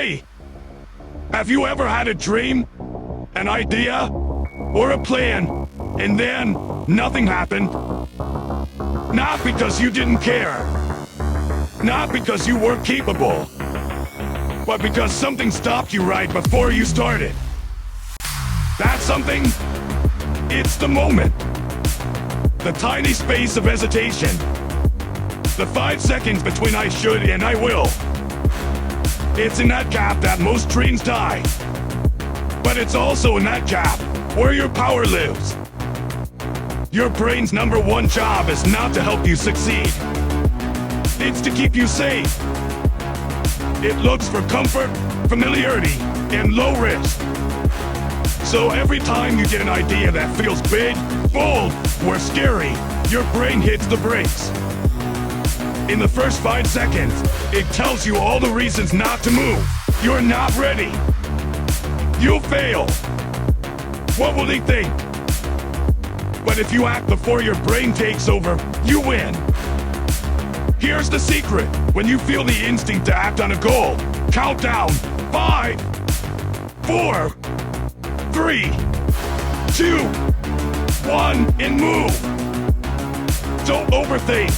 Hey, have you ever had a dream, an idea, or a plan, and then nothing happened? Not because you didn't care, not because you weren't capable, but because something stopped you right before you started. That something? It's the moment. The tiny space of hesitation. The 5 seconds between I should and I will. It's in that gap that most dreams die. But it's also in that gap where your power lives. Your brain's #1 job is not to help you succeed. It's to keep you safe. It looks for comfort, familiarity, and low risk. So every time you get an idea that feels big, bold, or scary, your brain hits the brakes. In the first 5 seconds, it tells you all the reasons not to move. You're not ready. You'll fail. What will they think? But if you act before your brain takes over, you win. Here's the secret. When you feel the instinct to act on a goal, count down 5, 4, 3, 2, 1, and move. Don't overthink.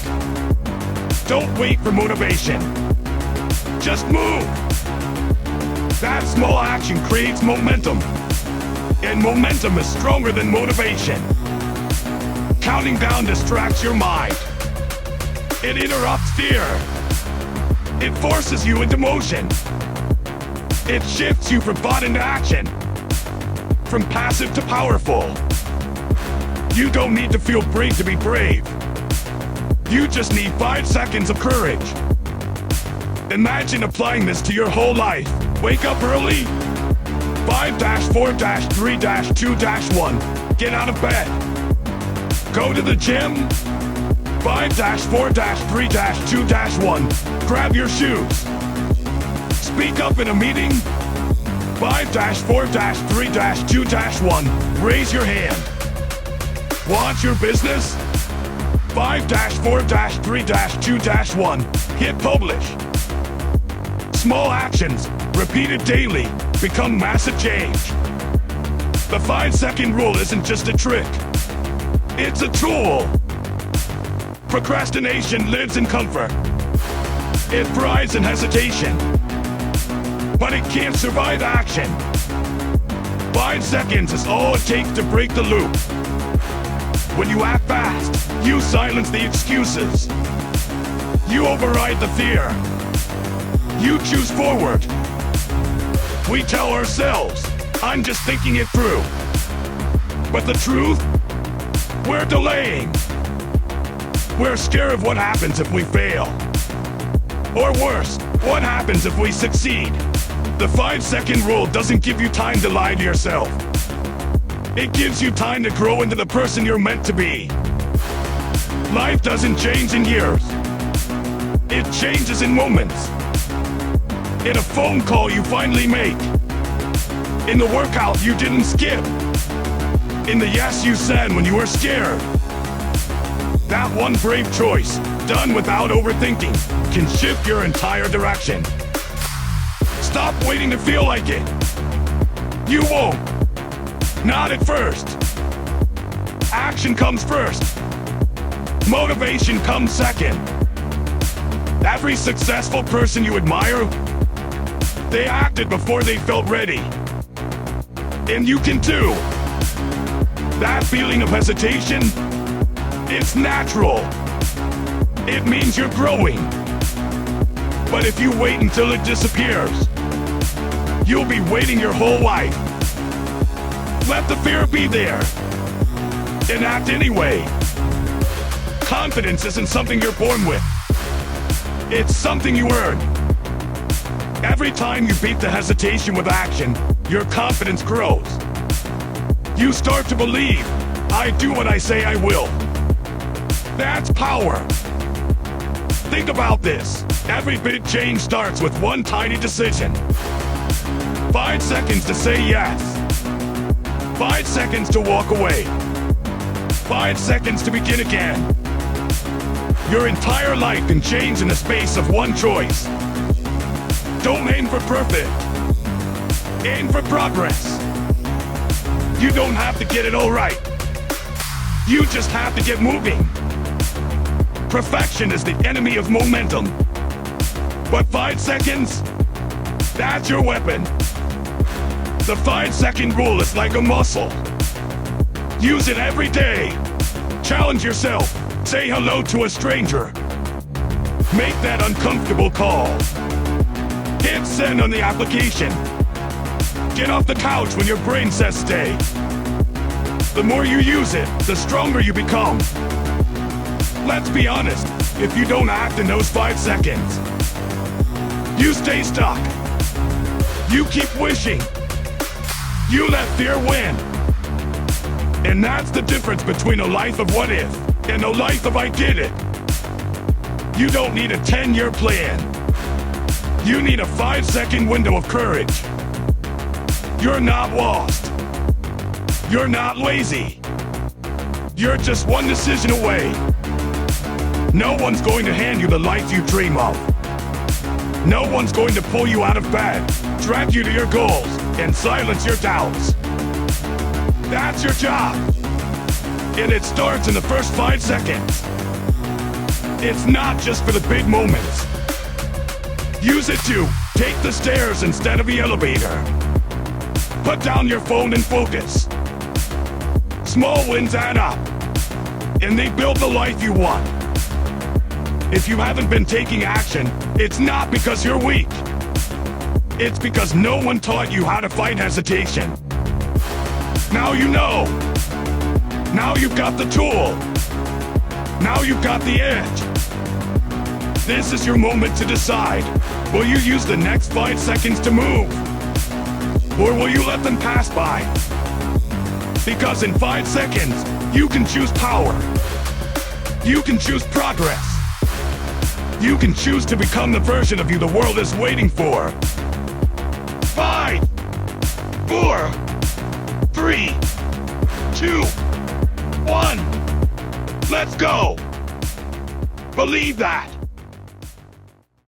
Don't wait for motivation. Just move. That small action creates momentum. And momentum is stronger than motivation. Counting down distracts your mind. It interrupts fear. It forces you into motion. It shifts you from thought into action. From passive to powerful. You don't need to feel brave to be brave. You just need 5 seconds of courage. Imagine applying this to your whole life. Wake up early. 5-4-3-2-1. Get out of bed. Go to the gym. 5-4-3-2-1. Grab your shoes. Speak up in a meeting. 5-4-3-2-1. Raise your hand. Want your business? 5-4-3-2-1. Hit publish. Small actions, repeated daily, become massive change. The 5-second rule isn't just a trick. It's a tool. Procrastination lives in comfort. It thrives in hesitation. But it can't survive action. 5 seconds is all it takes to break the loop. When you act fast, you silence the excuses. You override the fear. You choose forward. We tell ourselves, I'm just thinking it through. But the truth? We're delaying. We're scared of what happens if we fail. Or worse, what happens if we succeed? The 5-second rule doesn't give you time to lie to yourself. It gives you time to grow into the person you're meant to be. Life doesn't change in years. It changes in moments. In a phone call you finally make. In the workout you didn't skip. In the yes you said when you were scared. That one brave choice, done without overthinking, can shift your entire direction. Stop waiting to feel like it. You won't. Not at first. Action comes first. Motivation comes second. Every successful person you admire, they acted before they felt ready. And you can too. That feeling of hesitation, it's natural. It means you're growing. But if you wait until it disappears, you'll be waiting your whole life. Let the fear be there. And act anyway. Confidence isn't something you're born with. It's something you earn. Every time you beat the hesitation with action, your confidence grows. You start to believe, I do what I say I will. That's power. Think about this. Every big change starts with one tiny decision. 5 seconds to say yes. 5 seconds to walk away. 5 seconds to begin again. Your entire life can change in the space of one choice. Don't aim for perfect. Aim for progress. You don't have to get it all right. You just have to get moving. Perfection is the enemy of momentum. But 5 seconds? That's your weapon. The 5-second rule is like a muscle. Use it every day. Challenge yourself. Say hello to a stranger. Make that uncomfortable call. Hit send on the application. Get off the couch when your brain says stay. The more you use it, the stronger you become. Let's be honest, if you don't act in those 5 seconds, you stay stuck. You keep wishing. You let fear win. And that's the difference between a life of what if and a life of I did it. You don't need a 10-year plan. You need a 5-second window of courage. You're not lost. You're not lazy. You're just one decision away. No one's going to hand you the life you dream of. No one's going to pull you out of bed, drag you to your goals, and silence your doubts. That's your job. And it starts in the first 5 seconds. It's not just for the big moments. Use it to take the stairs instead of the elevator. Put down your phone and focus. Small wins add up, and they build the life you want. If you haven't been taking action, it's not because you're weak. It's because no one taught you how to fight hesitation. Now you know. Now you've got the tool. Now you've got the edge. This is your moment to decide. Will you use the next 5 seconds to move? Or will you let them pass by? Because in 5 seconds, you can choose power. You can choose progress. You can choose to become the version of you the world is waiting for. 5, 4, 3, 2, 1. Let's go. Believe that.